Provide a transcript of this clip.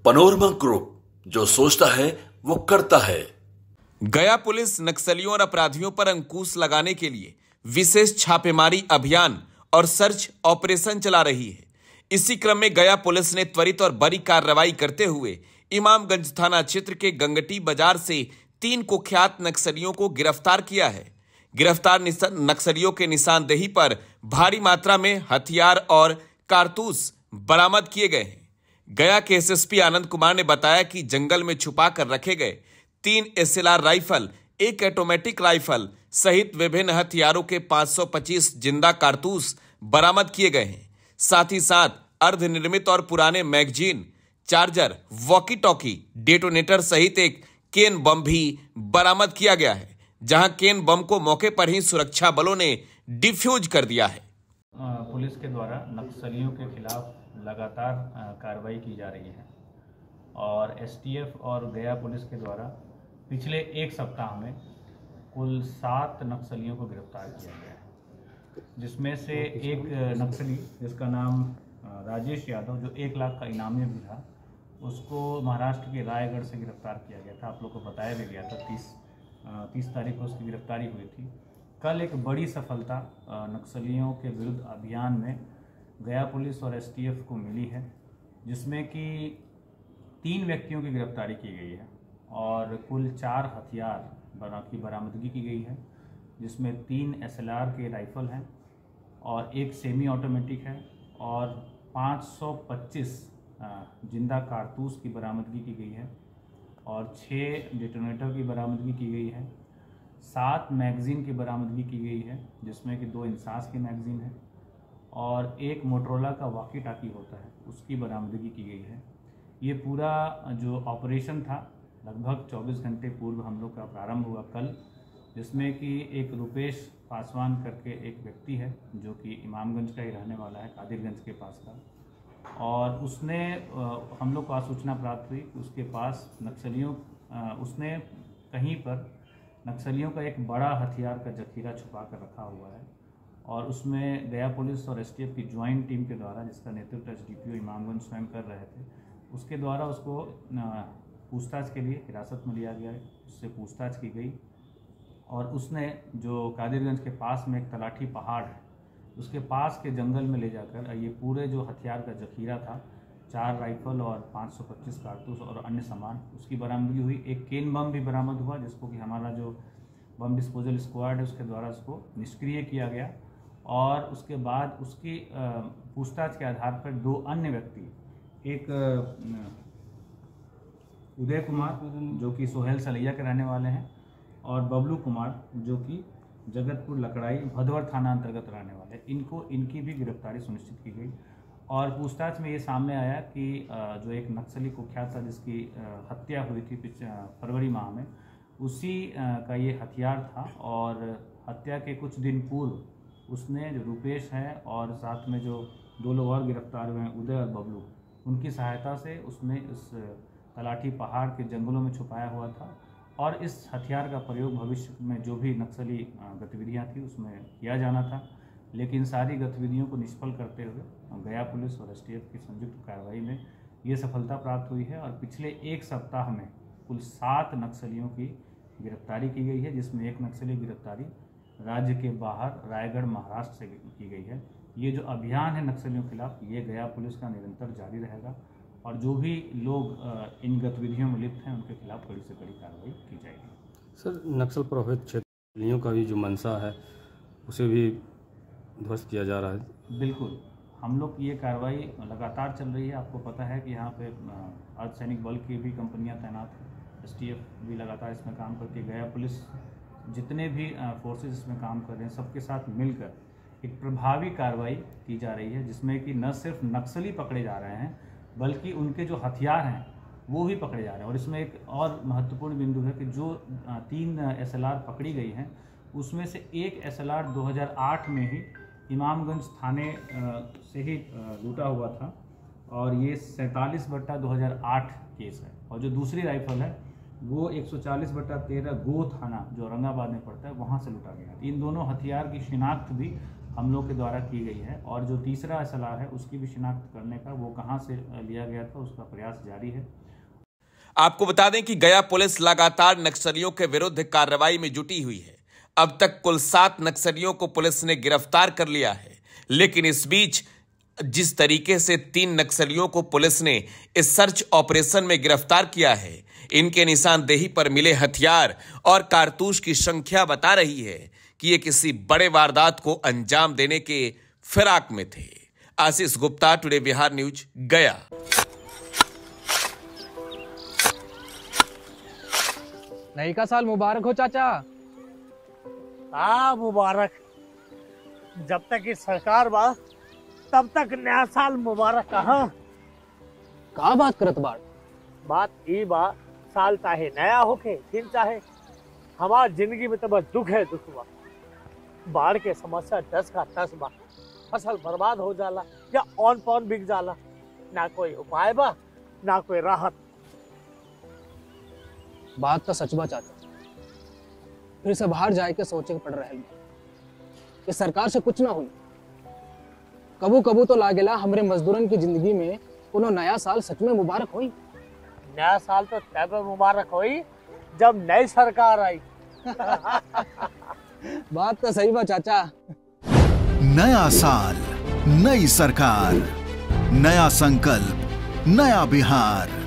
Panorama group, जो सोचता है वो करता है। गया पुलिस नक्सलियों और अपराधियों पर अंकुश लगाने के लिए विशेष छापेमारी अभियान और सर्च ऑपरेशन चला रही है। इसी क्रम में गया पुलिस ने त्वरित और बड़ी कार्रवाई करते हुए इमामगंज थाना क्षेत्र के गंगटी बाजार से 3 कुख्यात नक्सलियों को गिरफ्तार किया है। गिरफ्तार नक्सलियों के निशानदेही पर भारी मात्रा में हथियार और कारतूस बरामद किए गए हैं। गया के एसएसपी आनंद कुमार ने बताया कि जंगल में छुपा कर रखे गए 3 एसएलआर राइफल, 1 ऑटोमेटिक राइफल सहित विभिन्न हथियारों के 525 जिंदा कारतूस बरामद किए गए हैं। साथ ही साथ अर्धनिर्मित और पुराने magazine, charger, walkie talkie, detonator सहित एक केन बम भी बरामद किया गया है, जहां केन बम को मौके पर ही सुरक्षा बलों ने डिफ्यूज कर दिया है। पुलिस के द्वारा नक्सलियों के खिलाफ लगातार कार्रवाई की जा रही है और एसटीएफ और गया पुलिस के द्वारा पिछले 1 सप्ताह में कुल 7 नक्सलियों को गिरफ्तार किया गया है, जिसमें से एक नक्सली जिसका नाम राजेश यादव, जो 1 लाख का इनामी भी था, उसको महाराष्ट्र के रायगढ़ से गिरफ्तार किया गया था। आप लोग को बताया भी गया था 30 तारीख को उसकी गिरफ्तारी हुई थी। कल एक बड़ी सफलता नक्सलियों के विरुद्ध अभियान में गया पुलिस और एसटीएफ को मिली है, जिसमें कि 3 व्यक्तियों की गिरफ्तारी की गई है और कुल 4 हथियार की बरामदगी की गई है, जिसमें 3 एसएलआर के राइफल हैं और 1 सेमी ऑटोमेटिक है और 525 जिंदा कारतूस की बरामदगी की गई है और 6 डेटोनेटर की बरामदगी की गई है। 7 मैगज़ीन की बरामदगी की गई है, जिसमें कि 2 इंसास की मैगज़ीन है और 1 मोटरोला का वॉकी टॉकी होता है, उसकी बरामदगी की गई है। ये पूरा जो ऑपरेशन था लगभग 24 घंटे पूर्व हम लोग का प्रारंभ हुआ कल, जिसमें कि एक रुपेश पासवान करके एक व्यक्ति है, जो कि इमामगंज का ही रहने वाला है, कादिरगंज के पास का, और उसने हम लोग को सूचना प्राप्त हुई कि उसके पास उसने कहीं पर नक्सलियों का एक बड़ा हथियार का जखीरा छुपा कर रखा हुआ है और उसमें गया पुलिस और एसटीएफ की ज्वाइंट टीम के द्वारा, जिसका नेतृत्व एसडीपीओ इमामगंज स्वयं कर रहे थे, उसके द्वारा उसको पूछताछ के लिए हिरासत में लिया गया, उससे पूछताछ की गई और उसने जो कादिरगंज के पास में एक तलाठी पहाड़ है, उसके पास के जंगल में ले जाकर ये पूरे जो हथियार का जखीरा था, 4 राइफल और 525 कारतूस और अन्य सामान, उसकी बरामदगी हुई। एक केन बम भी बरामद हुआ, जिसको कि हमारा जो बम डिस्पोजल स्क्वाड है उसके द्वारा उसको निष्क्रिय किया गया और उसके बाद उसकी पूछताछ के आधार पर 2 अन्य व्यक्ति, एक उदय कुमार जो कि सोहेल सलैया के रहने वाले हैं और बबलू कुमार जो कि जगतपुर लकड़ाई भदवर थाना अंतर्गत रहने वाले, इनकी भी गिरफ्तारी सुनिश्चित की गई। और पूछताछ में ये सामने आया कि जो एक नक्सली कुख्यात था जिसकी हत्या हुई थी फरवरी माह में, उसी का ये हथियार था और हत्या के कुछ दिन पूर्व उसने जो रुपेश है और साथ में जो 2 लोग और गिरफ्तार हुए हैं, उदय और बबलू, उनकी सहायता से उसने इस तलाठी पहाड़ के जंगलों में छुपाया हुआ था और इस हथियार का प्रयोग भविष्य में जो भी नक्सली गतिविधियाँ थी उसमें किया जाना था। लेकिन सारी गतिविधियों को निष्फल करते हुए गया पुलिस और एसटीएफ की संयुक्त कार्रवाई में ये सफलता प्राप्त हुई है और पिछले 1 सप्ताह में कुल 7 नक्सलियों की गिरफ्तारी की गई है, जिसमें 1 नक्सली गिरफ्तारी राज्य के बाहर रायगढ़, महाराष्ट्र से की गई है। ये जो अभियान है नक्सलियों के खिलाफ, ये गया पुलिस का निरंतर जारी रहेगा और जो भी लोग इन गतिविधियों में लिप्त हैं उनके खिलाफ कड़ी से कड़ी कार्रवाई की जाएगी। सर, नक्सल प्रभावित क्षेत्रों का भी जो मंशा है उसे भी ध्वस्त किया जा रहा है। बिल्कुल, हम लोग की ये कार्रवाई लगातार चल रही है। आपको पता है कि यहाँ पे अर्धसैनिक बल की भी कंपनियाँ तैनात हैं, एसटीएफ भी लगातार इसमें काम करती है, गया पुलिस, जितने भी फोर्सेस इसमें काम कर रहे हैं, सबके साथ मिलकर एक प्रभावी कार्रवाई की जा रही है, जिसमें कि न सिर्फ नक्सली पकड़े जा रहे हैं बल्कि उनके जो हथियार हैं वो भी पकड़े जा रहे हैं। और इसमें एक और महत्वपूर्ण बिंदु है कि जो 3 एसएलआर पकड़ी गई हैं उसमें से 1 एसएलआर 2008 में ही इमामगंज थाने से ही लूटा हुआ था और ये 47/2008 केस है और जो दूसरी राइफल है वो 140/13 गो थाना जो औरंगाबाद में पड़ता है वहाँ से लूटा गया। इन दोनों हथियार की शिनाख्त भी हम लोग के द्वारा की गई है। और जो तीसरा असला है उसकी भी शिनाख्त करने का, वो कहाँ से लिया गया था, उसका प्रयास जारी है। आपको बता दें कि गया पुलिस लगातार नक्सलियों के विरुद्ध कार्रवाई में जुटी हुई है। अब तक कुल 7 नक्सलियों को पुलिस ने गिरफ्तार कर लिया है। लेकिन इस बीच जिस तरीके से 3 नक्सलियों को पुलिस ने इस सर्च ऑपरेशन में गिरफ्तार किया है, इनके निशानदेही पर मिले हथियार और कारतूस की संख्या बता रही है कि ये किसी बड़े वारदात को अंजाम देने के फिराक में थे। आशीष गुप्ता, टुडे बिहार न्यूज, गया। नई का साल मुबारक हो चाचा। मुबारक। जब तक ये सरकार बा तब तक नया साल मुबारक। का बात करत बात ई बा, साल चाहे नया होके फिर चाहे, हमार जिंदगी में तो बस दुख है, दुख बा। बाढ़ के समस्या 10 का 10 बा। फसल बर्बाद हो जाला या ऑन पॉन बिक जाला, ना कोई उपाय बा ना कोई राहत। बात तो सच बा चाचा, फिर से बाहर जाए के सोचे पड़ रहा है कि सरकार से कुछ ना हुई। कबू कबू तो लागेला हमरे मजदूरन की जिंदगी में कोनो नया साल सच में मुबारक हुई। नया साल तो तब मुबारक हुई जब नई सरकार आई। बात तो सही बा चाचा। नया साल, नई सरकार, नया संकल्प, नया बिहार।